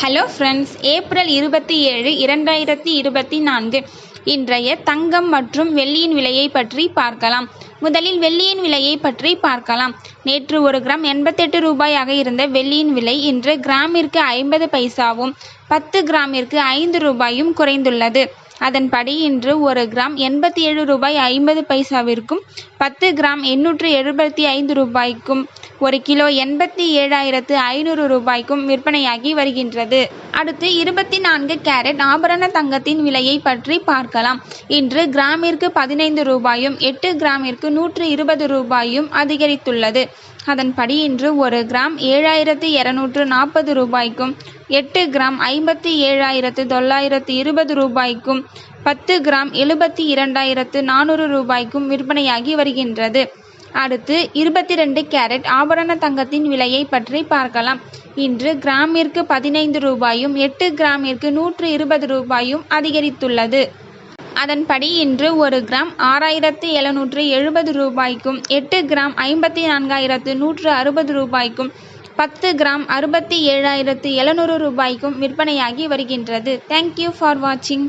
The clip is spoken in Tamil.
ஹலோ ஃப்ரெண்ட்ஸ், ஏப்ரல் 27, 2024 இன்றைய தங்கம் மற்றும் வெள்ளியின் விலையை பற்றி பார்க்கலாம். முதலில் வெள்ளியின் விலையை பற்றி பார்க்கலாம். நேற்று 1 கிராம் 88 ரூபாயாக இருந்த வெள்ளியின் விலை இன்று கிராமிற்கு 50 பைசாவும் 10 கிராமிற்கு 5 ரூபாயும் குறைந்துள்ளது. அதன்படி இன்று 1 கிராம் 87 ரூபாய் 50 பைசாவிற்கும் 10 கிராம் 875 ரூபாய்க்கும் 1 கிலோ 87,500 ரூபாய்க்கும் விற்பனையாகி வருகின்றது. அடுத்து 24 கேரட் ஆபரண தங்கத்தின் விலையை பற்றி பார்க்கலாம். இன்று கிராமிற்கு 15 ரூபாயும் 8 கிராமிற்கு 120 ரூபாயும் அதிகரித்துள்ளது. அதன்படி இன்று 1 கிராம் 7,240 ரூபாய்க்கும் 8 கிராம் 57,920 ரூபாய்க்கும் 10 கிராம் 72,400 ரூபாய்க்கும் விற்பனையாகி வருகின்றது. அடுத்து 22 கேரட் ஆபரண தங்கத்தின் விலையை பற்றி பார்க்கலாம். இன்று கிராமிற்கு 15 ரூபாயும் 8 கிராமிற்கு 120 ரூபாயும் அதிகரித்துள்ளது. அதன்படி இன்று 1 கிராம் 6,770 ரூபாய்க்கும் 8 கிராம் 54,160 ரூபாய்க்கும் 10 கிராம் 67,700 ரூபாய்க்கும் விற்பனையாகி வருகின்றது. தேங்க்யூ ஃபார் வாட்சிங்.